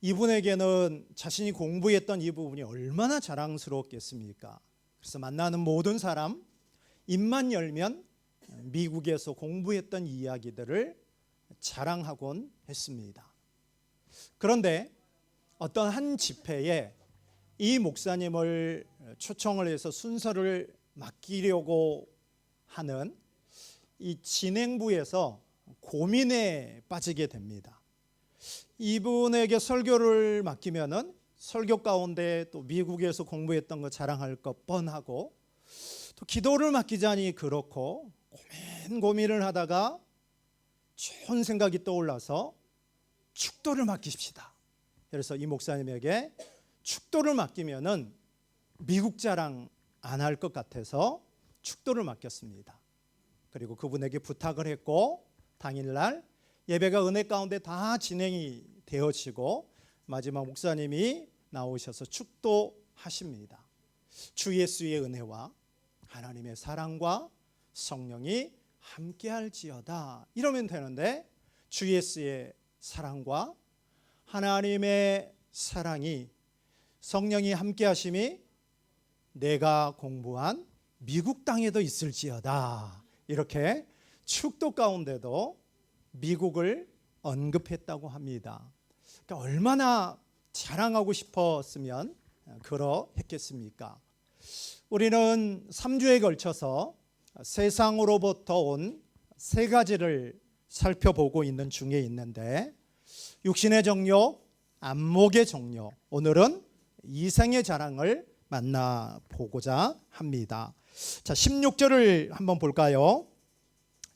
이분에게는 자신이 공부했던 이 부분이 얼마나 자랑스러웠겠습니까? 그래서 만나는 모든 사람 입만 열면 미국에서 공부했던 이야기들을 자랑하곤 했습니다. 그런데 어떤 한 집회에 이 목사님을 초청을 해서 순서를 맡기려고 하는 이 진행부에서 고민에 빠지게 됩니다. 이분에게 설교를 맡기면은 설교 가운데 또 미국에서 공부했던 거 자랑할 것 뻔하고, 또 기도를 맡기자니 그렇고, 고민을 하다가 좋은 생각이 떠올라서 축도를 맡기십시다. 그래서 이 목사님에게 축도를 맡기면은 미국 자랑 안 할 것 같아서 축도를 맡겼습니다. 그리고 그분에게 부탁을 했고, 당일날 예배가 은혜 가운데 다 진행이 되어지고 마지막 목사님이 나오셔서 축도하십니다. 주 예수의 은혜와 하나님의 사랑과 성령이 함께할지어다, 이러면 되는데 주 예수의 사랑과 하나님의 사랑이, 성령이 함께하심이 내가 공부한 미국 땅에도 있을지어다, 이렇게 축도 가운데도 미국을 언급했다고 합니다. 그러니까 얼마나 자랑하고 싶었으면 그러했겠습니까? 우리는 3주에 걸쳐서 세상으로부터 온 세 가지를 살펴보고 있는 중에 있는데, 육신의 정욕, 안목의 정욕, 오늘은 이생의 자랑을 만나보고자 합니다. 자, 16절을 한번 볼까요?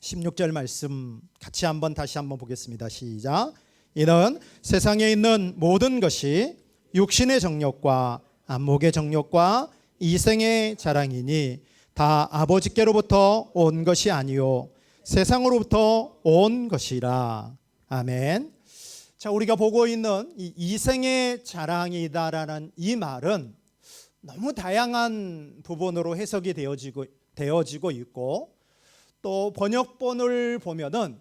16절 말씀 같이 다시 한번 보겠습니다. 시작. 이는 세상에 있는 모든 것이 육신의 정욕과 안목의 정욕과 이생의 자랑이니 다 아버지께로부터 온 것이 아니요 세상으로부터 온 것이라. 아멘. 자, 우리가 보고 있는 이 이생의 자랑이다라는 이 말은 너무 다양한 부분으로 해석이 되어지고 있고, 또 번역본을 보면은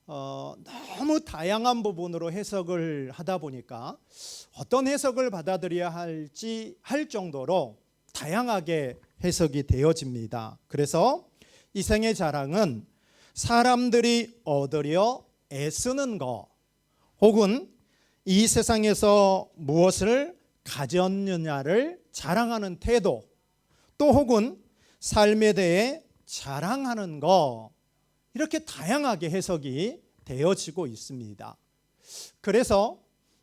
너무 다양한 부분으로 해석을 하다 보니까 어떤 해석을 받아들여야 할지 할 정도로 다양하게 해석이 되어집니다. 그래서 이생의 자랑은 사람들이 얻으려 애쓰는 것, 혹은 이 세상에서 무엇을 가졌느냐를 자랑하는 태도, 또 혹은 삶에 대해 자랑하는 것, 이렇게 다양하게 해석이 되어지고 있습니다. 그래서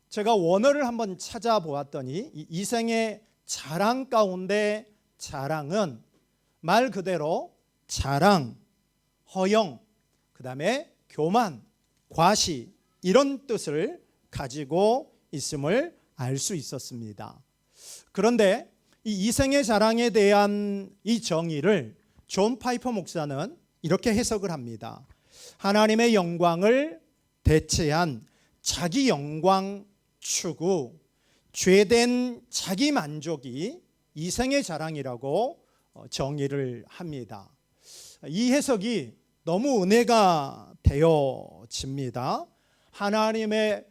제가 원어를 한번 찾아보았더니 이 이생의 자랑 가운데 자랑은 말 그대로 자랑, 허영, 그 다음에 교만, 과시, 이런 뜻을 가지고 있음을 알 수 있었습니다. 그런데 이 이생의 자랑에 대한 이 정의를 존 파이퍼 목사는 이렇게 해석을 합니다. 하나님의 영광을 대체한 자기 영광 추구, 죄된 자기 만족이 이생의 자랑이라고 정의를 합니다. 이 해석이 너무 은혜가 되어집니다. 하나님의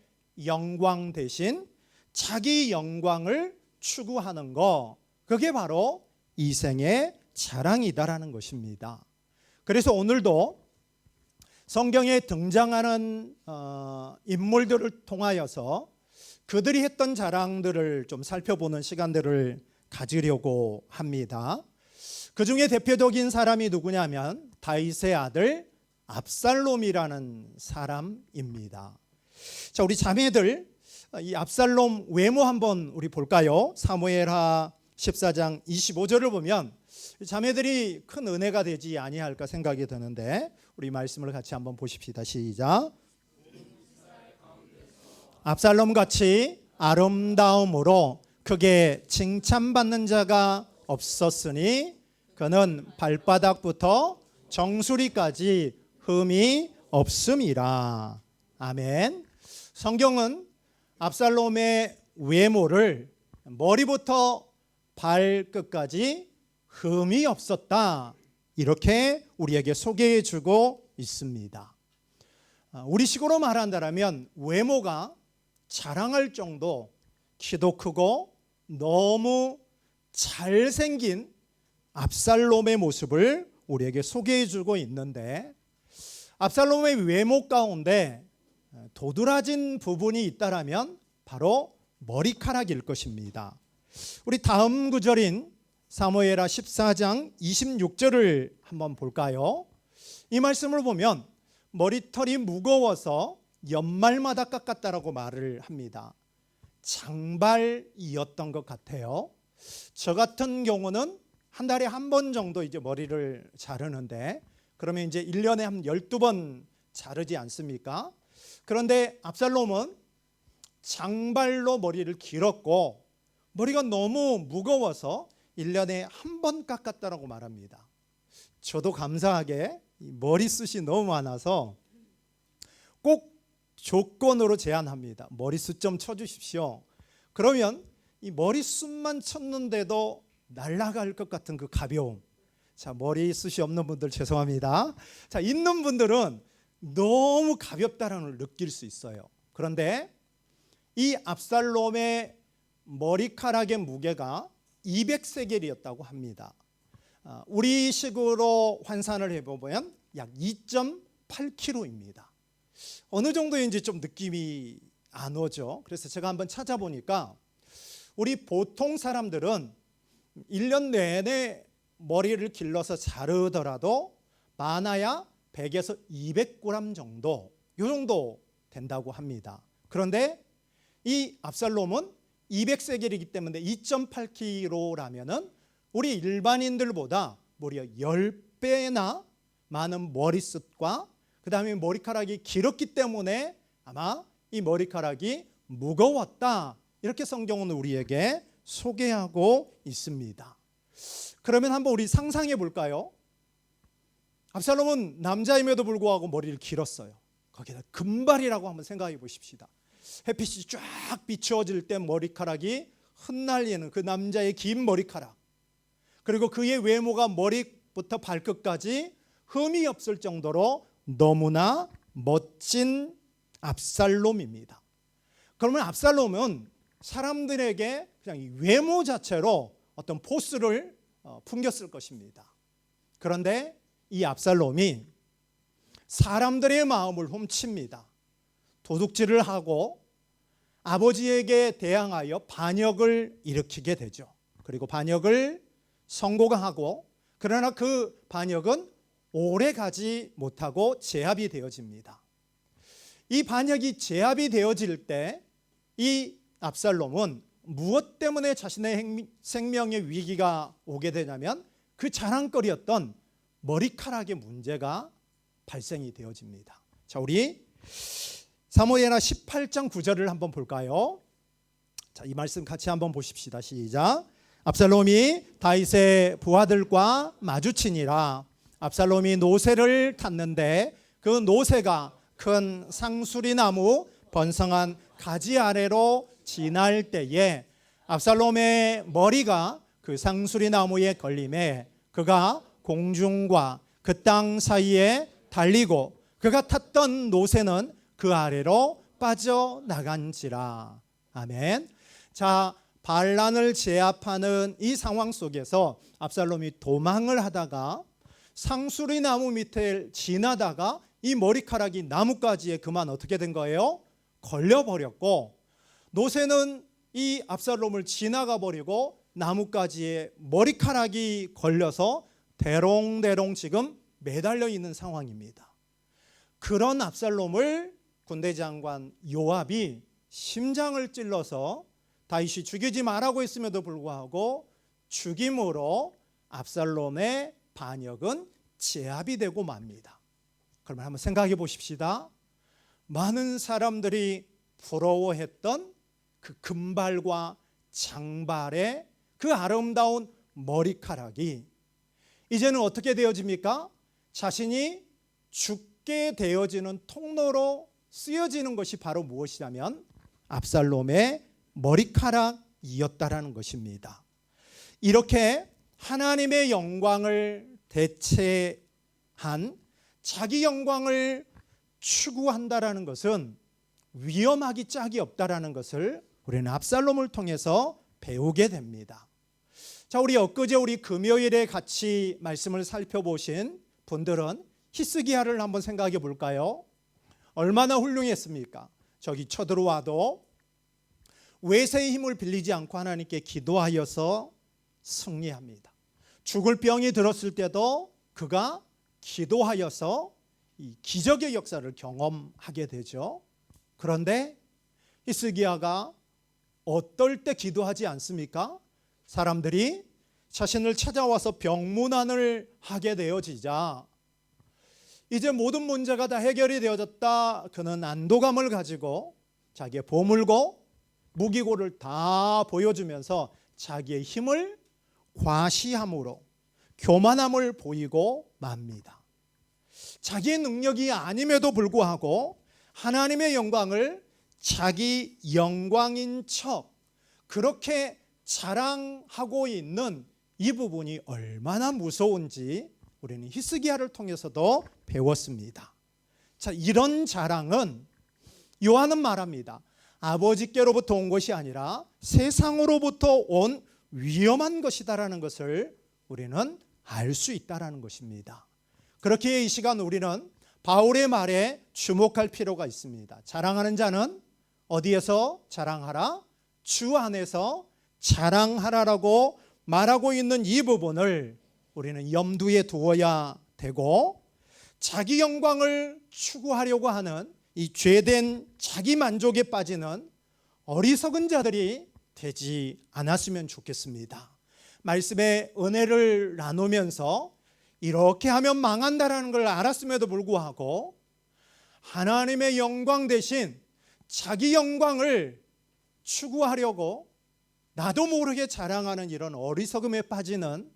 영광 대신 자기 영광을 추구하는 것, 그게 바로 이생의 자랑이다라는 것입니다. 그래서 오늘도 성경에 등장하는 인물들을 통하여서 그들이 했던 자랑들을 좀 살펴보는 시간들을 가지려고 합니다. 그 중에 대표적인 사람이 누구냐면 다윗의 아들 압살롬이라는 사람입니다. 자, 우리 자매들 이 압살롬 외모 한번 우리 볼까요? 사무엘하 14장 25절을 보면 자매들이 큰 은혜가 되지 아니할까 생각이 드는데, 우리 말씀을 같이 한번 보십시다. 시작. 압살롬 같이 아름다움으로 크게 칭찬받는 자가 없었으니 그는 발바닥부터 정수리까지 흠이 없음이라. 아멘. 성경은 압살롬의 외모를 머리부터 발끝까지 흠이 없었다, 이렇게 우리에게 소개해 주고 있습니다. 우리 식으로 말한다면 외모가 자랑할 정도 키도 크고 너무 잘생긴 압살롬의 모습을 우리에게 소개해 주고 있는데, 압살롬의 외모 가운데 도드라진 부분이 있다라면 바로 머리카락일 것입니다. 우리 다음 구절인 사무엘하 14장 26절을 한번 볼까요? 이 말씀을 보면 머리털이 무거워서 연말마다 깎았다라고 말을 합니다. 장발이었던 것 같아요. 저 같은 경우는 한 달에 한 번 정도 이제 머리를 자르는데, 그러면 이제 1년에 한 12번 자르지 않습니까? 그런데 압살롬은 장발로 머리를 길었고 머리가 너무 무거워서 1년에 한 번 깎았다라고 말합니다. 저도 감사하게 머리숱이 너무 많아서 꼭 조건으로 제안합니다. 머리숱 좀 쳐주십시오. 그러면 이 머리숱만 쳤는데도 날아갈 것 같은 그 가벼움. 자, 머리숱이 없는 분들 죄송합니다. 자, 있는 분들은 너무 가볍다라는 걸 느낄 수 있어요. 그런데 이 압살롬의 머리카락의 무게가 200세겔이었다고 합니다. 우리식으로 환산을 해보면 약 2.8kg입니다. 어느 정도인지 좀 느낌이 안 오죠. 그래서 제가 한번 찾아보니까 우리 보통 사람들은 1년 내내 머리를 길러서 자르더라도 많아야 100에서 200g 정도, 이 정도 된다고 합니다. 그런데 이 압살롬은 200세겔이기 때문에 2.8kg라면은 우리 일반인들보다 무려 10배나 많은 머리숱과 그 다음에 머리카락이 길었기 때문에 아마 이 머리카락이 무거웠다, 이렇게 성경은 우리에게 소개하고 있습니다. 그러면 한번 우리 상상해 볼까요? 압살롬은 남자임에도 불구하고 머리를 길었어요. 거기다 금발이라고 한번 생각해 보십시다. 햇빛이 쫙 비추어질 때 머리카락이 흩날리는 그 남자의 긴 머리카락, 그리고 그의 외모가 머리부터 발끝까지 흠이 없을 정도로 너무나 멋진 압살롬입니다. 그러면 압살롬은 사람들에게 그냥 이 외모 자체로 어떤 포스를 풍겼을 것입니다. 그런데 이 압살롬이 사람들의 마음을 훔칩니다. 도둑질을 하고 아버지에게 대항하여 반역을 일으키게 되죠. 그리고 반역을 성공하고, 그러나 그 반역은 오래 가지 못하고 제압이 되어집니다. 이 반역이 제압이 되어질 때 이 압살롬은 무엇 때문에 자신의 생명의 위기가 오게 되냐면 그 자랑거리였던 머리카락의 문제가 발생이 되어집니다. 자, 우리 사무엘하 18장 9절을 한번 볼까요? 자, 이 말씀 같이 한번 보십시다. 시작. 압살롬이 다윗의 부하들과 마주치니라. 압살롬이 노새를 탔는데 그 노새가 큰 상수리 나무 번성한 가지 아래로 지날 때에 압살롬의 머리가 그 상수리 나무에 걸림에 그가 공중과 그 땅 사이에 달리고 그가 탔던 노새는 그 아래로 빠져나간지라. 아멘. 자, 반란을 제압하는 이 상황 속에서 압살롬이 도망을 하다가 상수리 나무 밑을 지나다가 이 머리카락이 나뭇가지에 그만 어떻게 된 거예요? 걸려버렸고, 노새는 이 압살롬을 지나가 버리고 나뭇가지에 머리카락이 걸려서 대롱대롱 지금 매달려 있는 상황입니다. 그런 압살롬을 군대 장관 요압이 심장을 찔러서 다윗이 죽이지 말라고 했음에도 불구하고 죽임으로 압살롬의 반역은 제압이 되고 맙니다. 그러면 한번 생각해 보십시다. 많은 사람들이 부러워했던 그 금발과 장발의 그 아름다운 머리카락이 이제는 어떻게 되어집니까? 자신이 죽게 되어지는 통로로 쓰여지는 것이 바로 무엇이냐면 압살롬의 머리카락이었다라는 것입니다. 이렇게 하나님의 영광을 대체한 자기 영광을 추구한다라는 것은 위험하기 짝이 없다라는 것을 우리는 압살롬을 통해서 배우게 됩니다. 자, 우리 엊그제 우리 금요일에 같이 말씀을 살펴보신 분들은 히스기야를 한번 생각해 볼까요? 얼마나 훌륭했습니까? 저기 쳐들어와도 외세의 힘을 빌리지 않고 하나님께 기도하여서 승리합니다. 죽을 병이 들었을 때도 그가 기도하여서 이 기적의 역사를 경험하게 되죠. 그런데 히스기야가 어떨 때 기도하지 않습니까? 사람들이 자신을 찾아와서 병문안을 하게 되어지자 이제 모든 문제가 다 해결이 되어졌다. 그는 안도감을 가지고 자기의 보물고 무기고를 다 보여주면서 자기의 힘을 과시함으로 교만함을 보이고 맙니다. 자기의 능력이 아님에도 불구하고 하나님의 영광을 자기 영광인 척 그렇게 자랑하고 있는 이 부분이 얼마나 무서운지 우리는 히스기야를 통해서도 배웠습니다. 자, 이런 자랑은 요한은 말합니다. 아버지께로부터 온 것이 아니라 세상으로부터 온 위험한 것이다라는 것을 우리는 알 수 있다라는 것입니다. 그렇기에 이 시간 우리는 바울의 말에 주목할 필요가 있습니다. 자랑하는 자는 어디에서 자랑하라? 주 안에서 자랑하라라고 말하고 있는 이 부분을 우리는 염두에 두어야 되고, 자기 영광을 추구하려고 하는 이 죄된 자기 만족에 빠지는 어리석은 자들이 되지 않았으면 좋겠습니다. 말씀의 은혜를 나누면서 이렇게 하면 망한다라는 걸 알았음에도 불구하고 하나님의 영광 대신 자기 영광을 추구하려고 나도 모르게 자랑하는 이런 어리석음에 빠지는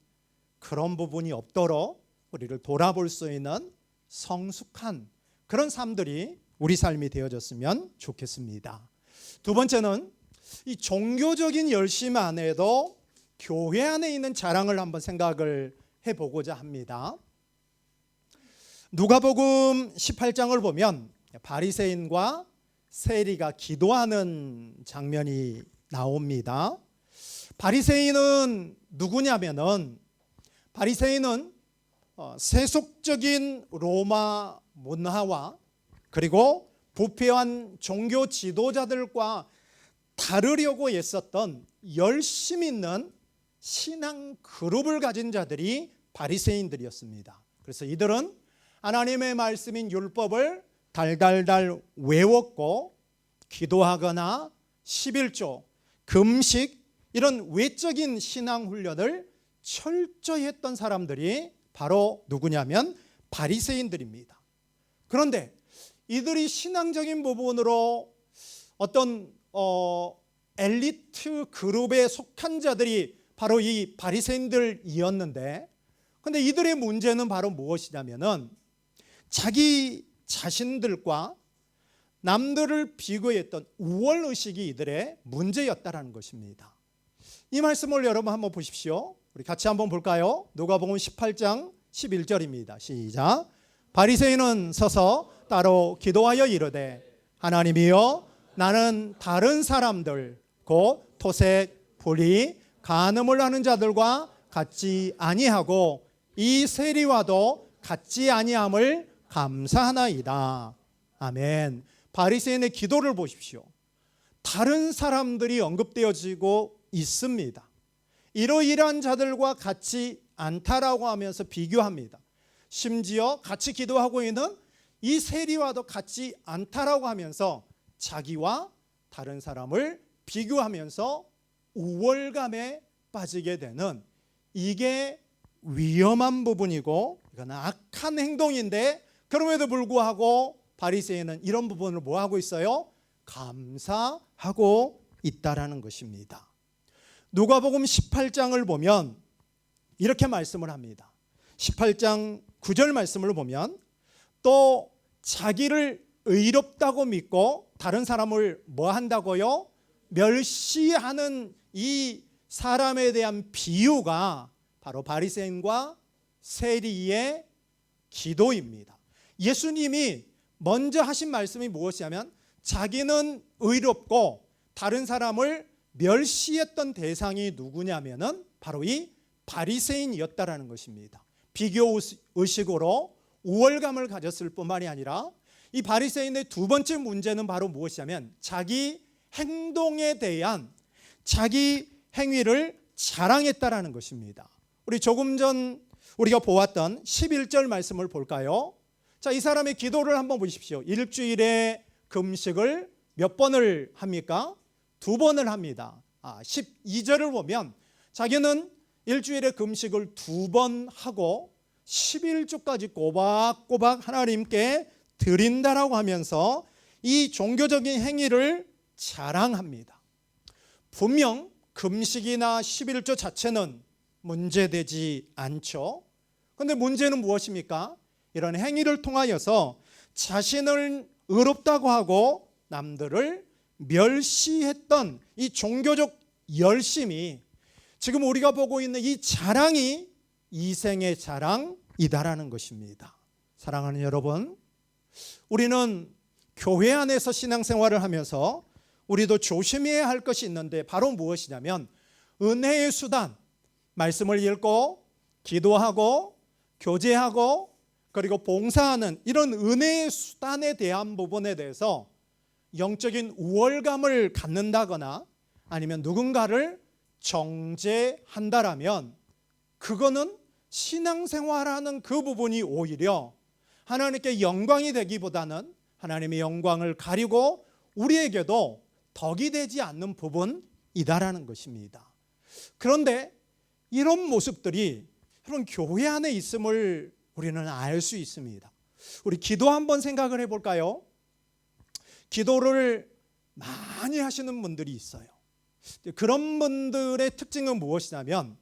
그런 부분이 없도록 우리를 돌아볼 수 있는 성숙한 그런 삶들이 우리 삶이 되어졌으면 좋겠습니다. 두 번째는 이 종교적인 열심 안에도 교회 안에 있는 자랑을 한번 생각을 해보고자 합니다. 누가복음 18장을 보면 바리새인과 세리가 기도하는 장면이 나옵니다. 바리새인은 누구냐면은 바리새인은 세속적인 로마 문화와 그리고 부패한 종교 지도자들과 다르려고 애썼던 열심 있는 신앙 그룹을 가진 자들이 바리새인들이었습니다. 그래서 이들은 하나님의 말씀인 율법을 달달달 외웠고 기도하거나 11조, 금식 이런 외적인 신앙 훈련을 철저히 했던 사람들이 바로 누구냐면 바리새인들입니다. 그런데 이들이 신앙적인 부분으로 어떤 엘리트 그룹에 속한 자들이 바로 이 바리새인들이었는데, 근데 이들의 문제는 바로 무엇이냐면은 자기 자신들과 남들을 비교했던 우월의식이 이들의 문제였다라는 것입니다. 이 말씀을 여러분 한번 보십시오. 우리 같이 한번 볼까요? 누가복음 18장 11절입니다. 시작. 바리새인은 서서 따로 기도하여 이르되 하나님이여 나는 다른 사람들 곧 토색, 불의, 간음을 하는 자들과 같지 아니하고 이 세리와도 같지 아니함을 감사하나이다. 아멘. 바리새인의 기도를 보십시오. 다른 사람들이 언급되어지고 있습니다. 이러이러한 자들과 같지 않다라고 하면서 비교합니다. 심지어 같이 기도하고 있는 이 세리와도 같지 않다라고 하면서 자기와 다른 사람을 비교하면서 우월감에 빠지게 되는, 이게 위험한 부분이고 이건 악한 행동인데, 그럼에도 불구하고 바리새인은 이런 부분을 뭐 하고 있어요? 감사하고 있다라는 것입니다. 누가복음 18장을 보면 이렇게 말씀을 합니다. 18장 9절 말씀을 보면 또 자기를 의롭다고 믿고 다른 사람을 뭐 한다고요? 멸시하는 이 사람에 대한 비유가 바로 바리새인과 세리의 기도입니다. 예수님이 먼저 하신 말씀이 무엇이냐면 자기는 의롭고 다른 사람을 멸시했던 대상이 누구냐면은 바로 이 바리새인이었다라는 것입니다. 비교 의식으로 우월감을 가졌을 뿐만이 아니라 이 바리새인의 두 번째 문제는 바로 무엇이냐면 자기 행동에 대한 자기 행위를 자랑했다라는 것입니다. 우리 조금 전 우리가 보았던 11절 말씀을 볼까요? 자, 이 사람의 기도를 한번 보십시오. 일주일에 금식을 몇 번을 합니까? 2번을 합니다. 12절을 보면 자기는 일주일에 금식을 2번 하고 11조까지 꼬박꼬박 하나님께 드린다라고 하면서 이 종교적인 행위를 자랑합니다. 분명 금식이나 11조 자체는 문제되지 않죠. 그런데 문제는 무엇입니까? 이런 행위를 통하여서 자신을 의롭다고 하고 남들을 멸시했던 이 종교적 열심이 지금 우리가 보고 있는 이 자랑이 이생의 자랑이다라는 것입니다. 사랑하는 여러분, 우리는 교회 안에서 신앙생활을 하면서 우리도 조심해야 할 것이 있는데 바로 무엇이냐면 은혜의 수단, 말씀을 읽고 기도하고 교제하고 그리고 봉사하는 이런 은혜의 수단에 대한 부분에 대해서 영적인 우월감을 갖는다거나 아니면 누군가를 정죄한다라면 그거는 신앙생활하는 그 부분이 오히려 하나님께 영광이 되기보다는 하나님의 영광을 가리고 우리에게도 덕이 되지 않는 부분이다라는 것입니다. 그런데 이런 모습들이 여러분 교회 안에 있음을 우리는 알 수 있습니다. 우리 기도 한번 생각을 해볼까요? 기도를 많이 하시는 분들이 있어요. 그런 분들의 특징은 무엇이냐면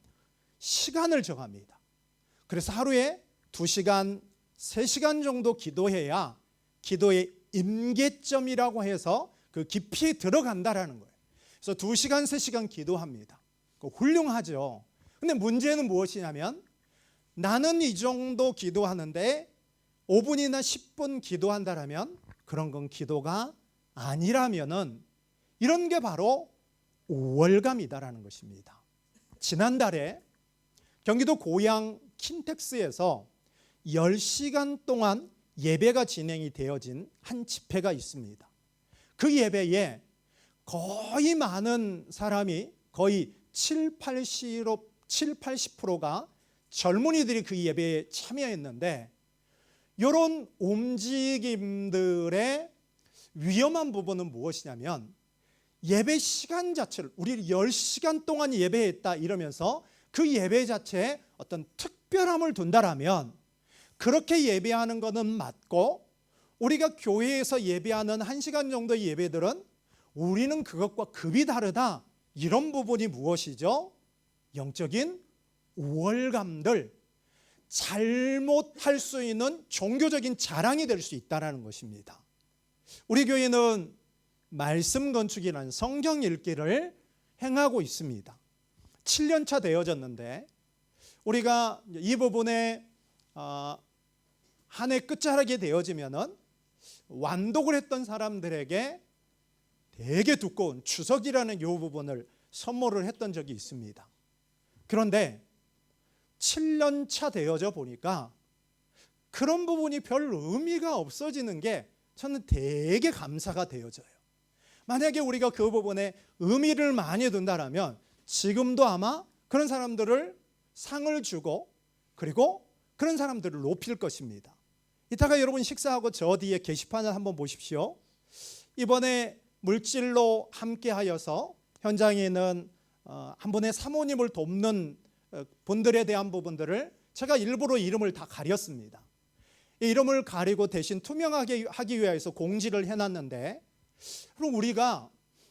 시간을 정합니다. 그래서 하루에 2시간, 3시간 정도 기도해야 기도의 임계점이라고 해서 그 깊이에 들어간다라는 거예요. 그래서 2시간, 3시간 기도합니다. 훌륭하죠. 근데 문제는 무엇이냐면 나는 이 정도 기도하는데 5분이나 10분 기도한다라면 그런 건 기도가 아니라면은 이런 게 바로 우월감이다라는 것입니다. 지난달에 경기도 고양 킨텍스에서 10시간 동안 예배가 진행이 되어진 한 집회가 있습니다. 그 예배에 거의 많은 사람이 거의 80%가 젊은이들이 그 예배에 참여했는데 이런 움직임들의 위험한 부분은 무엇이냐면 예배 시간 자체를 우리 10시간 동안 예배했다 이러면서 그 예배 자체에 어떤 특별함을 둔다라면 그렇게 예배하는 것은 맞고 우리가 교회에서 예배하는 1시간 정도의 예배들은 우리는 그것과 급이 다르다. 이런 부분이 무엇이죠? 영적인 우월감들, 잘못할 수 있는 종교적인 자랑이 될 수 있다는 것입니다. 우리 교회는 말씀 건축이라는 성경 읽기를 행하고 있습니다. 7년차 되어졌는데 우리가 이 부분에 한 해 끝자락이 되어지면은 완독을 했던 사람들에게 되게 두꺼운 주석이라는 이 부분을 선물을 했던 적이 있습니다. 그런데 7년차 되어져 보니까 그런 부분이 별 의미가 없어지는 게 저는 되게 감사가 되어져요. 만약에 우리가 그 부분에 의미를 많이 둔다라면 지금도 아마 그런 사람들을 상을 주고 그리고 그런 사람들을 높일 것입니다. 이따가 여러분 식사하고 저 뒤에 게시판을 한번 보십시오. 이번에 물질로 함께하여서 현장에 있는 한 분의 사모님을 돕는 분들에 대한 부분들을 제가 일부러 이름을 다 가렸습니다. 이 이름을 가리고 대신 투명하게 하기 위해서 공지를 해놨는데 그럼 우리가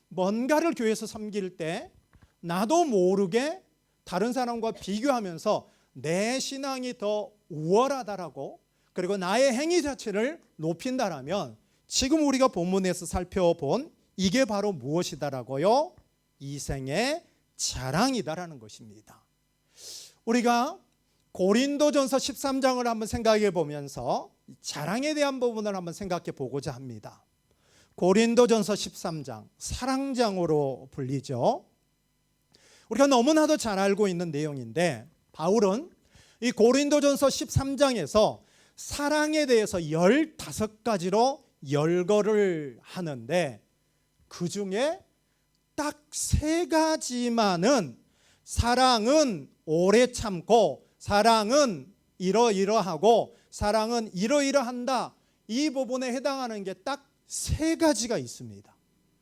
뭔가를 교회에서 섬길 때 나도 모르게 다른 사람과 비교하면서 내 신앙이 더 우월하다라고 그리고 나의 행위 자체를 높인다라면 지금 우리가 본문에서 살펴본 이게 바로 무엇이다라고요? 이생의 자랑이다라는 것입니다. 우리가 고린도전서 13장을 한번 생각해 보면서 자랑에 대한 부분을 한번 생각해 보고자 합니다. 고린도전서 13장, 사랑장으로 불리죠. 우리가 너무나도 잘 알고 있는 내용인데, 바울은 이 고린도전서 13장에서 사랑에 대해서 15가지로 열거를 하는데, 그 중에 딱 3가지만은 사랑은 오래 참고, 사랑은 이러이러하고, 사랑은 이러이러한다, 이 부분에 해당하는 게 딱 3가지가 있습니다.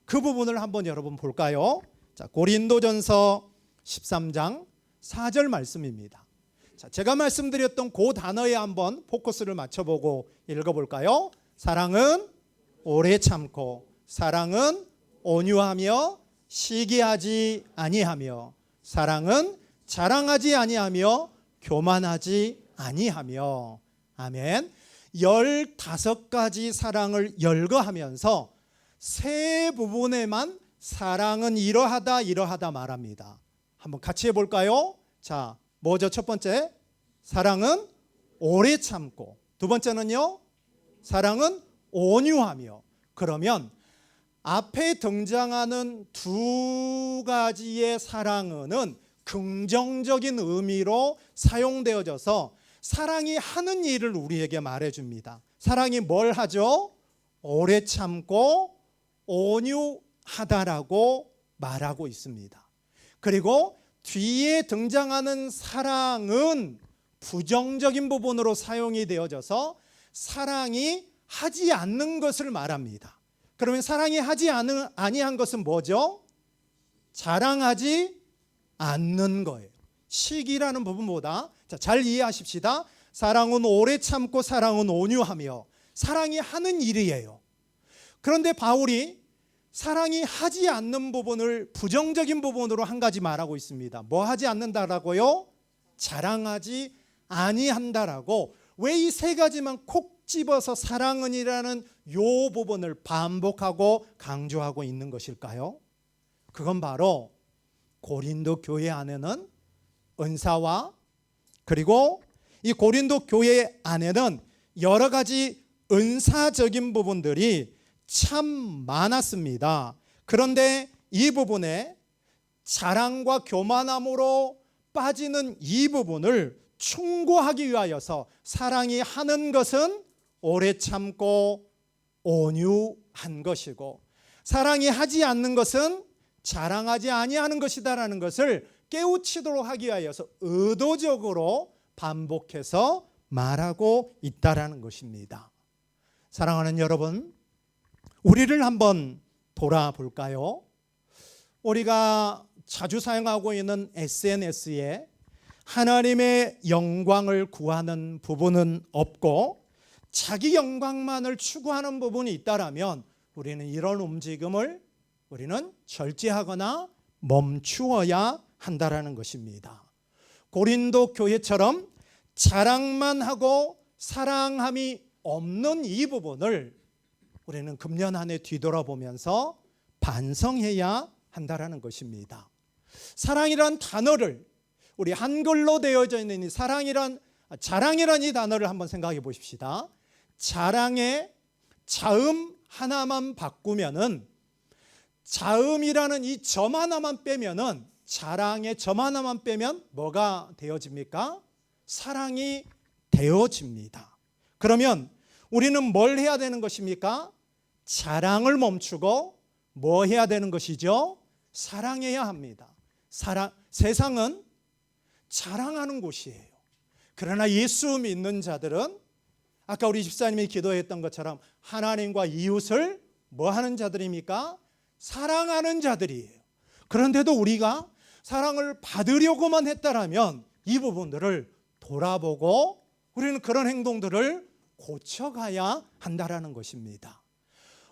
그 부분을 한번 여러분 볼까요? 자, 고린도전서 13장 4절 말씀입니다. 자, 제가 말씀드렸던 그 단어에 한번 포커스를 맞춰보고 읽어볼까요? 사랑은 오래 참고, 사랑은 온유하며 시기하지 아니하며, 사랑은 자랑하지 아니하며 교만하지 아니하며. 아멘. 15가지 사랑을 열거하면서 3 부분에만 사랑은 이러하다 이러하다 말합니다. 한번 같이 해볼까요? 자, 뭐죠? 첫 번째, 사랑은 오래 참고. 두 번째는요, 사랑은 온유하며. 그러면 앞에 등장하는 2가지의 사랑은 긍정적인 의미로 사용되어져서 사랑이 하는 일을 우리에게 말해줍니다. 사랑이 뭘 하죠? 오래 참고 온유하다라고 말하고 있습니다. 그리고 뒤에 등장하는 사랑은 부정적인 부분으로 사용이 되어져서 사랑이 하지 않는 것을 말합니다. 그러면 사랑이 하지 아니한 것은 뭐죠? 자랑하지 않는 거예요. 시기라는 부분보다, 자, 잘 이해하십시다. 사랑은 오래 참고 사랑은 온유하며, 사랑이 하는 일이에요. 그런데 바울이 사랑이 하지 않는 부분을 부정적인 부분으로 한 가지 말하고 있습니다. 뭐 하지 않는다라고요? 자랑하지 아니한다라고. 왜 이 3가지만 콕 집어서 사랑은이라는 요 부분을 반복하고 강조하고 있는 것일까요? 그건 바로 고린도 교회 안에는 은사와, 그리고 이 고린도 교회 안에는 여러 가지 은사적인 부분들이 참 많았습니다. 그런데 이 부분에 자랑과 교만함으로 빠지는 이 부분을 충고하기 위하여서 사랑이 하는 것은 오래 참고 온유한 것이고, 사랑이 하지 않는 것은 자랑하지 아니하는 것이다라는 것을 깨우치도록 하기 위하여서 의도적으로 반복해서 말하고 있다라는 것입니다. 사랑하는 여러분, 우리를 한번 돌아볼까요? 우리가 자주 사용하고 있는 SNS에 하나님의 영광을 구하는 부분은 없고 자기 영광만을 추구하는 부분이 있다라면 우리는 이런 움직임을 우리는 절제하거나 멈추어야 한다라는 것입니다. 고린도 교회처럼 자랑만 하고 사랑함이 없는 이 부분을 우리는 금년 한 해 뒤돌아보면서 반성해야 한다라는 것입니다. 사랑이란 단어를, 우리 한글로 되어져 있는 이 자랑이란 이 단어를 한번 생각해 보십시다. 자랑의 자음 하나만 바꾸면은, 자음이라는 이 점 하나만 빼면은, 자랑의 점 하나만 빼면 뭐가 되어집니까? 사랑이 되어집니다. 그러면 우리는 뭘 해야 되는 것입니까? 자랑을 멈추고 뭐 해야 되는 것이죠? 사랑해야 합니다. 세상은 자랑하는 곳이에요. 그러나 예수 믿는 자들은 아까 우리 집사님이 기도했던 것처럼 하나님과 이웃을 뭐 하는 자들입니까? 사랑하는 자들이에요. 그런데도 우리가 사랑을 받으려고만 했다라면 이 부분들을 돌아보고 우리는 그런 행동들을 고쳐가야 한다라는 것입니다.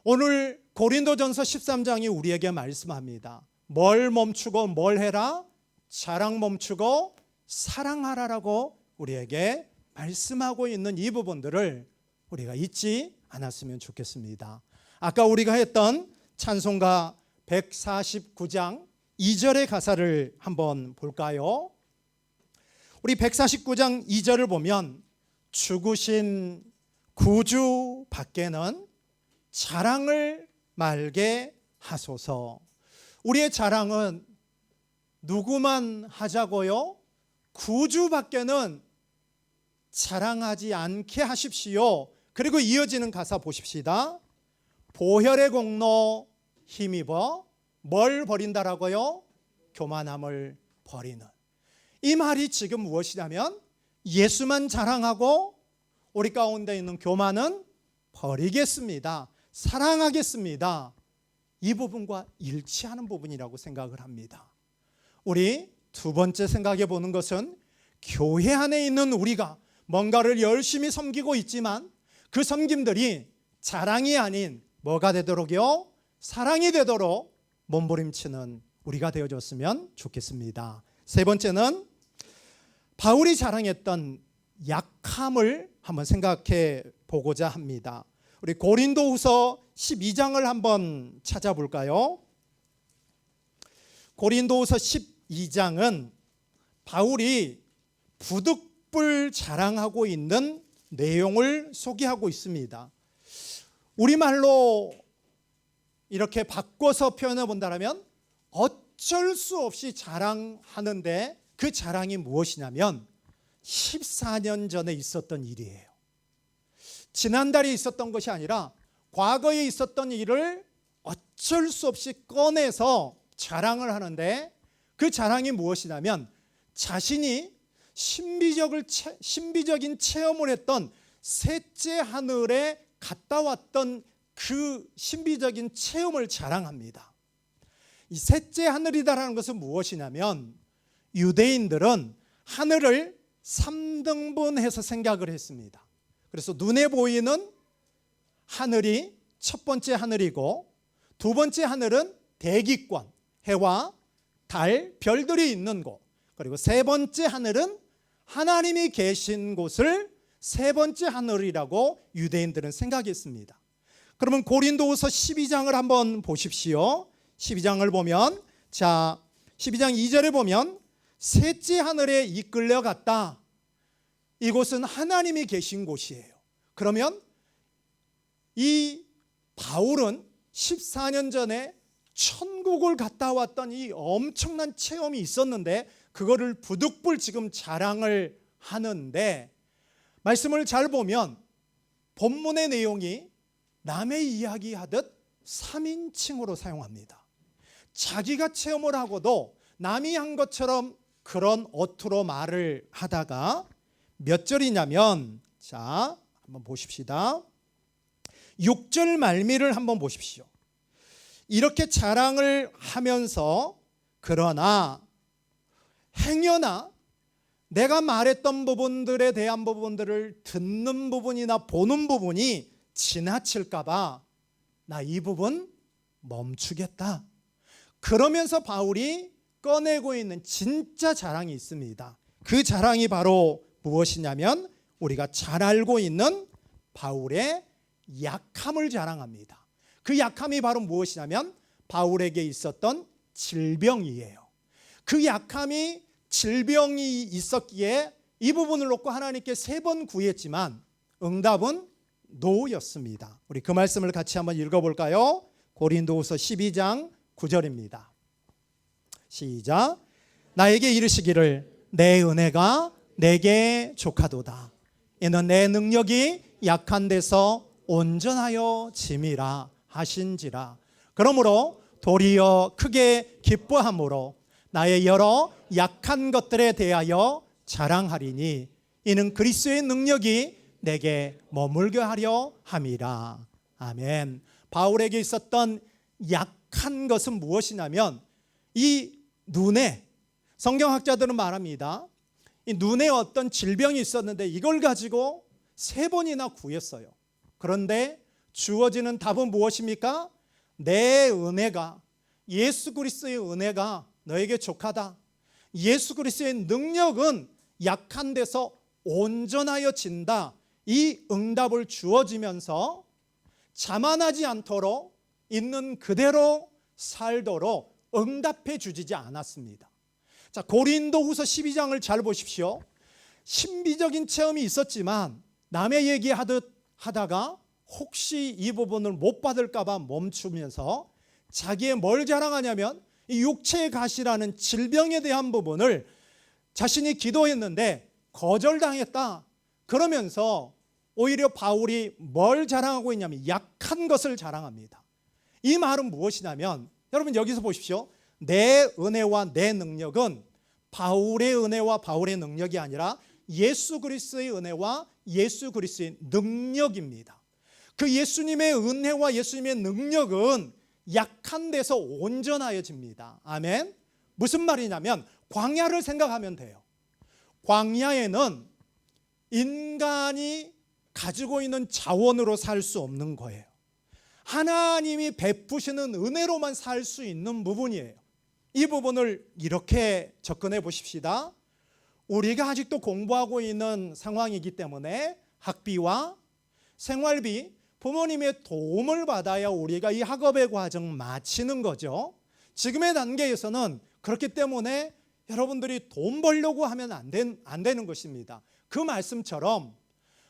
오늘 고린도전서 13장이 우리에게 말씀합니다. 뭘 멈추고 뭘 해라? 자랑 멈추고 사랑하라라고 우리에게 말씀하고 있는 이 부분들을 우리가 잊지 않았으면 좋겠습니다. 아까 우리가 했던 찬송가 149장 2절의 가사를 한번 볼까요? 우리 149장 2절을 보면 죽으신 구주 밖에는 자랑을 말게 하소서. 우리의 자랑은 누구만 하자고요? 구주밖에는 자랑하지 않게 하십시오. 그리고 이어지는 가사 보십시다. 보혈의 공로 힘입어 뭘 버린다라고요? 교만함을 버리는. 이 말이 지금 무엇이냐면 예수만 자랑하고 우리 가운데 있는 교만은 버리겠습니다. 사랑하겠습니다. 이 부분과 일치하는 부분이라고 생각을 합니다. 우리 두 번째 생각해 보는 것은 교회 안에 있는 우리가 뭔가를 열심히 섬기고 있지만 그 섬김들이 자랑이 아닌 뭐가 되도록요? 사랑이 되도록 몸부림치는 우리가 되어줬으면 좋겠습니다. 세 번째는 바울이 자랑했던 약함을 한번 생각해 보고자 합니다. 우리 고린도후서 12장을 한번 찾아볼까요? 고린도후서 12장은 바울이 부득불 자랑하고 있는 내용을 소개하고 있습니다. 우리말로 이렇게 바꿔서 표현해 본다면 어쩔 수 없이 자랑하는데 그 자랑이 무엇이냐면 14년 전에 있었던 일이에요. 지난달에 있었던 것이 아니라 과거에 있었던 일을 어쩔 수 없이 꺼내서 자랑을 하는데 그 자랑이 무엇이냐면 자신이 신비적인 체험을 했던 셋째 하늘에 갔다 왔던 그 신비적인 체험을 자랑합니다. 이 셋째 하늘이다라는 것은 무엇이냐면 유대인들은 하늘을 3등분해서 생각을 했습니다. 그래서 눈에 보이는 하늘이 첫 번째 하늘이고 두 번째 하늘은 대기권, 해와 달, 별들이 있는 곳, 그리고 세 번째 하늘은 하나님이 계신 곳을 세 번째 하늘이라고 유대인들은 생각했습니다. 그러면 고린도후서 12장을 한번 보십시오. 12장을 보면 12장 2절에 보면 셋째 하늘에 이끌려 갔다. 이곳은 하나님이 계신 곳이에요. 그러면 이 바울은 14년 전에 천국을 갔다 왔던 이 엄청난 체험이 있었는데 그거를 부득불 지금 자랑을 하는데 말씀을 잘 보면 본문의 내용이 남의 이야기하듯 3인칭으로 사용합니다. 자기가 체험을 하고도 남이 한 것처럼 그런 어투로 말을 하다가 몇 절이냐면 한번 보십시다. 6절 말미를 한번 보십시오. 이렇게 자랑을 하면서 그러나 행여나 내가 말했던 부분들에 대한 부분들을 듣는 부분이나 보는 부분이 지나칠까 봐 나 이 부분 멈추겠다. 그러면서 바울이 꺼내고 있는 진짜 자랑이 있습니다. 그 자랑이 바로 무엇이냐면 우리가 잘 알고 있는 바울의 약함을 자랑합니다. 그 약함이 바로 무엇이냐면 바울에게 있었던 질병이에요. 그 약함이 질병이 있었기에 이 부분을 놓고 하나님께 3번 구했지만 응답은 노였습니다. 우리 그 말씀을 같이 한번 읽어볼까요? 고린도후서 12장 9절입니다. 시작. 나에게 이르시기를 내 은혜가 내게 족하도다. 이는 내 능력이 약한 데서 온전하여 짐이라 하신지라. 그러므로 도리어 크게 기뻐함으로 나의 여러 약한 것들에 대하여 자랑하리니 이는 그리스도의 능력이 내게 머물게 하려 함이라. 아멘. 바울에게 있었던 약한 것은 무엇이냐면 이 눈에, 성경학자들은 말합니다. 이 눈에 어떤 질병이 있었는데 이걸 가지고 3번이나 구했어요. 그런데 주어지는 답은 무엇입니까? 내 은혜가, 예수 그리스도의 은혜가 너에게 족하다. 예수 그리스도의 능력은 약한 데서 온전하여 진다. 이 응답을 주어지면서 자만하지 않도록 있는 그대로 살도록 응답해 주지 않았습니다. 자, 고린도후서 12장을 잘 보십시오. 신비적인 체험이 있었지만 남의 얘기하듯 하다가 혹시 이 부분을 못 받을까 봐 멈추면서 자기의 뭘 자랑하냐면 이 육체의 가시라는 질병에 대한 부분을 자신이 기도했는데 거절당했다. 그러면서 오히려 바울이 뭘 자랑하고 있냐면 약한 것을 자랑합니다. 이 말은 무엇이냐면 여러분 여기서 보십시오. 내 은혜와 내 능력은 바울의 은혜와 바울의 능력이 아니라 예수 그리스도의 은혜와 예수 그리스도의 능력입니다. 그 예수님의 은혜와 예수님의 능력은 약한 데서 온전하여집니다. 아멘. 무슨 말이냐면 광야를 생각하면 돼요. 광야에는 인간이 가지고 있는 자원으로 살 수 없는 거예요. 하나님이 베푸시는 은혜로만 살 수 있는 부분이에요. 이 부분을 이렇게 접근해 보십시다. 우리가 아직도 공부하고 있는 상황이기 때문에 학비와 생활비, 부모님의 도움을 받아야 우리가 이 학업의 과정 마치는 거죠. 지금의 단계에서는 그렇기 때문에 여러분들이 돈 벌려고 하면 안 되는 것입니다. 그 말씀처럼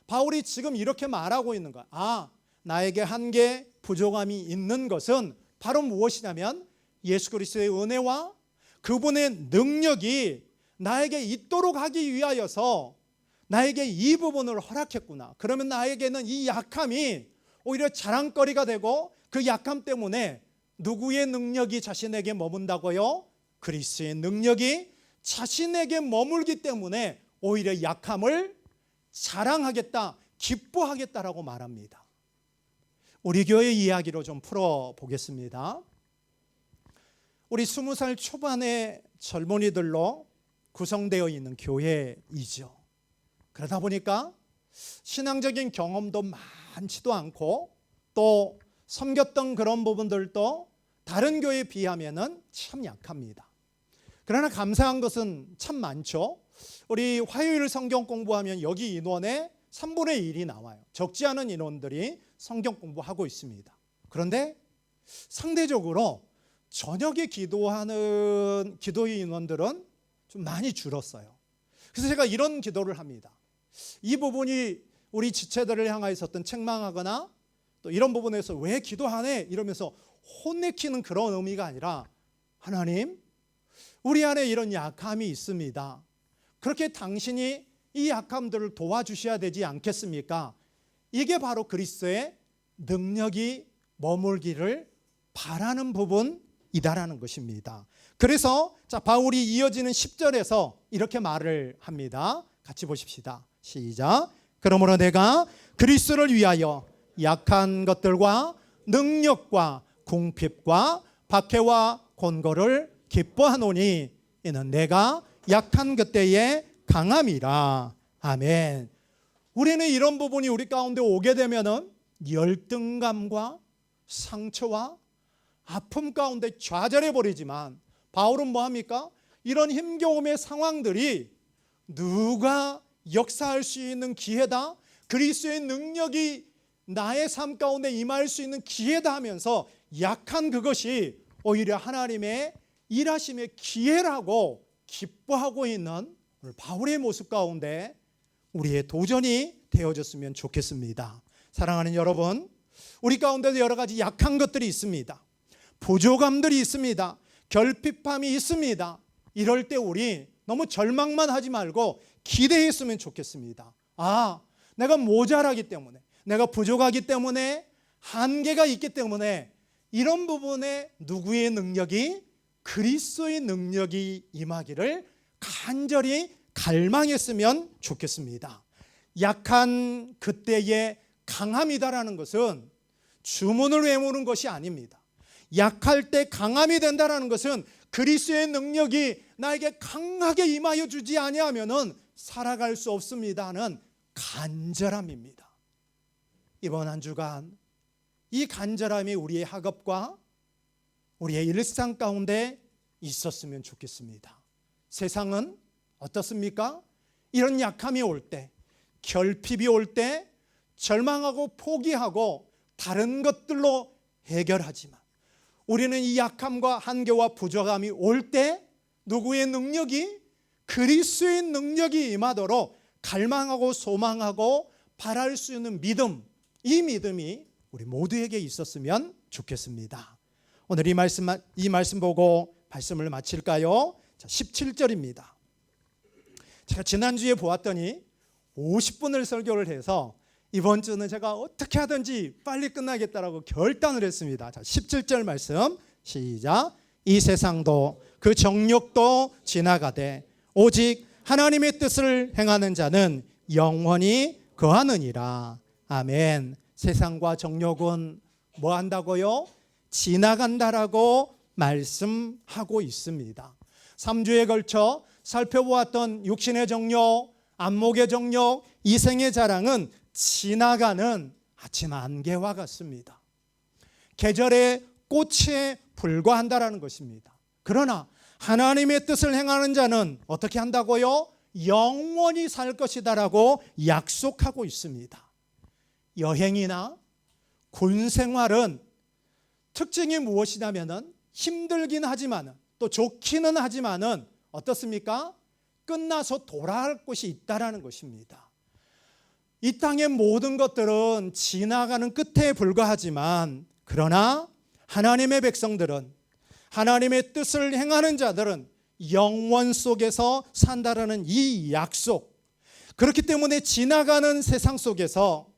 바울이 지금 이렇게 말하고 있는 거야. 나에게 한계, 부족함이 있는 것은 바로 무엇이냐면 예수 그리스도의 은혜와 그분의 능력이 나에게 있도록 하기 위하여서 나에게 이 부분을 허락했구나. 그러면 나에게는 이 약함이 오히려 자랑거리가 되고 그 약함 때문에 누구의 능력이 자신에게 머문다고요? 그리스도의 능력이 자신에게 머물기 때문에 오히려 약함을 자랑하겠다, 기뻐하겠다라고 말합니다. 우리 교회 이야기로 좀 풀어보겠습니다. 우리 20살 초반의 젊은이들로 구성되어 있는 교회이죠. 그러다 보니까 신앙적인 경험도 많지도 않고 또 섬겼던 그런 부분들도 다른 교회에 비하면 참 약합니다. 그러나 감사한 것은 참 많죠. 우리 화요일 성경 공부하면 여기 인원의 3분의 1이 나와요. 적지 않은 인원들이 성경 공부하고 있습니다. 그런데 상대적으로 저녁에 기도하는 기도의 인원들은 좀 많이 줄었어요. 그래서 제가 이런 기도를 합니다. 이 부분이 우리 지체들을 향하여서 어떤 책망하거나 또 이런 부분에서 왜 기도하네 이러면서 혼내키는 그런 의미가 아니라 하나님, 우리 안에 이런 약함이 있습니다. 그렇게 당신이 이 약함들을 도와주셔야 되지 않겠습니까? 이게 바로 그리스도의 능력이 머물기를 바라는 부분이다라는 것입니다. 그래서 바울이 이어지는 10절에서 이렇게 말을 합니다. 같이 보십시다. 시작. 그러므로 내가 그리스도를 위하여 약한 것들과 능력과 궁핍과 박해와 곤고를 기뻐하노니 이는 내가 약한 그때에 강함이라. 아멘. 우리는 이런 부분이 우리 가운데 오게 되면은 열등감과 상처와 아픔 가운데 좌절해 버리지만 바울은 뭐 합니까? 이런 힘겨움의 상황들이 누가 역사할 수 있는 기회다. 그리스도의 능력이 나의 삶 가운데 임할 수 있는 기회다 하면서 약한 그것이 오히려 하나님의 일하심의 기회라고 기뻐하고 있는 오늘 바울의 모습 가운데 우리의 도전이 되어졌으면 좋겠습니다. 사랑하는 여러분, 우리 가운데도 여러 가지 약한 것들이 있습니다. 부족함들이 있습니다. 결핍함이 있습니다. 이럴 때 우리 너무 절망만 하지 말고 기대했으면 좋겠습니다. 내가 모자라기 때문에, 내가 부족하기 때문에, 한계가 있기 때문에 이런 부분에 누구의 능력이? 그리스도의 능력이 임하기를 간절히 갈망했으면 좋겠습니다. 약한 그때의 강함이다라는 것은 주문을 외우는 것이 아닙니다. 약할 때 강함이 된다라는 것은 그리스도의 능력이 나에게 강하게 임하여 주지 아니하면은 살아갈 수 없습니다는 간절함입니다. 이번 한 주간 이 간절함이 우리의 학업과 우리의 일상 가운데 있었으면 좋겠습니다. 세상은 어떻습니까? 이런 약함이 올 때, 결핍이 올 때 절망하고 포기하고 다른 것들로 해결하지만 우리는 이 약함과 한계와 부족함이 올 때 누구의 능력이? 그리스도의 능력이 임하도록 갈망하고 소망하고 바랄 수 있는 믿음, 이 믿음이 우리 모두에게 있었으면 좋겠습니다. 오늘 이 말씀 보고 말씀을 마칠까요? 자, 17절입니다. 제가 지난주에 보았더니 50분을 설교를 해서 이번 주는 제가 어떻게 하든지 빨리 끝나겠다라고 결단을 했습니다. 자, 17절 말씀 시작. 이 세상도 그 정욕도 지나가되 오직 하나님의 뜻을 행하는 자는 영원히 거하느니라. 아멘. 세상과 정욕은 뭐 한다고요? 지나간다라고 말씀하고 있습니다. 3주에 걸쳐 살펴보았던 육신의 정욕, 안목의 정욕, 이생의 자랑은 지나가는 아침 안개와 같습니다. 계절의 꽃에 불과한다라는 것입니다. 그러나 하나님의 뜻을 행하는 자는 어떻게 한다고요? 영원히 살 것이다라고 약속하고 있습니다. 여행이나 군 생활은 특징이 무엇이냐면은 힘들긴 하지만 또 좋기는 하지만은 어떻습니까? 끝나서 돌아갈 곳이 있다라는 것입니다. 이 땅의 모든 것들은 지나가는 끝에 불과하지만 그러나 하나님의 백성들은 하나님의 뜻을 행하는 자들은 영원 속에서 산다라는 이 약속. 그렇기 때문에 지나가는 세상 속에서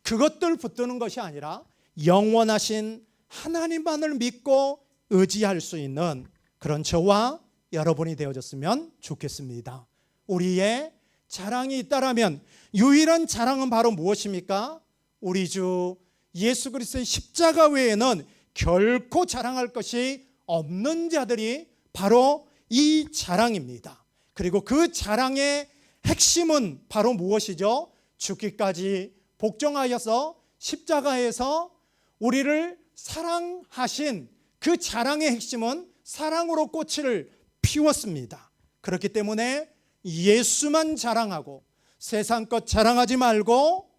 그것들 붙드는 것이 아니라 영원하신 하나님만을 믿고 의지할 수 있는 그런 저와 여러분이 되어졌으면 좋겠습니다. 우리의 자랑이 있다라면 유일한 자랑은 바로 무엇입니까? 우리 주 예수 그리스도의 십자가 외에는 결코 자랑할 것이 없는 자들이 바로 이 자랑입니다. 그리고 그 자랑의 핵심은 바로 무엇이죠? 죽기까지 복종하여서 십자가에서 우리를 사랑하신 그 자랑의 핵심은 사랑으로 꽃을 피웠습니다. 그렇기 때문에 예수만 자랑하고 세상 것 자랑하지 말고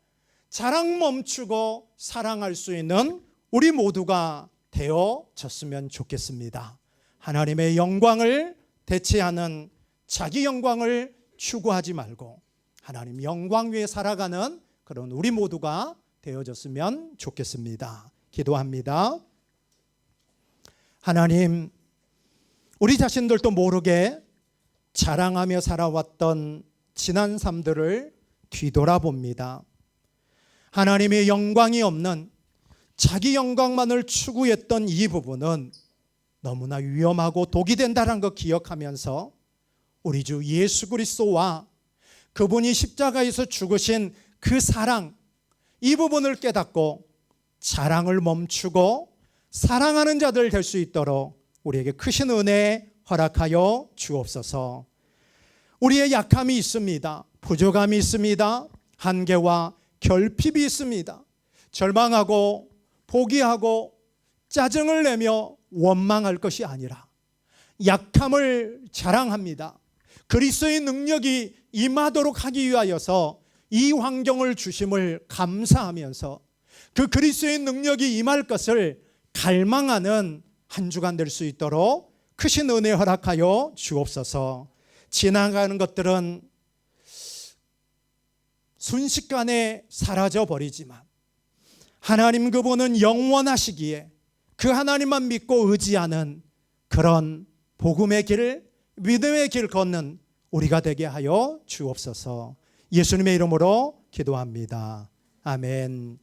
자랑 멈추고 사랑할 수 있는 우리 모두가 되어졌으면 좋겠습니다. 하나님의 영광을 대체하는 자기 영광을 추구하지 말고 하나님 영광 위에 살아가는 그런 우리 모두가 되어졌으면 좋겠습니다. 기도합니다. 하나님, 우리 자신들도 모르게 자랑하며 살아왔던 지난 삶들을 뒤돌아봅니다. 하나님의 영광이 없는 자기 영광만을 추구했던 이 부분은 너무나 위험하고 독이 된다는 것 기억하면서 우리 주 예수 그리스도와 그분이 십자가에서 죽으신 그 사랑, 이 부분을 깨닫고 자랑을 멈추고 사랑하는 자들 될 수 있도록 우리에게 크신 은혜 허락하여 주옵소서. 우리의 약함이 있습니다. 부족함이 있습니다. 한계와 결핍이 있습니다. 절망하고 포기하고 짜증을 내며 원망할 것이 아니라 약함을 자랑합니다. 그리스도의 능력이 임하도록 하기 위하여서 이 환경을 주심을 감사하면서 그 그리스도의 능력이 임할 것을 갈망하는 한 주간 될 수 있도록 크신 은혜 허락하여 주옵소서. 지나가는 것들은 순식간에 사라져 버리지만 하나님 그분은 영원하시기에 그 하나님만 믿고 의지하는 그런 복음의 길, 믿음의 길 걷는 우리가 되게 하여 주옵소서. 예수님의 이름으로 기도합니다. 아멘.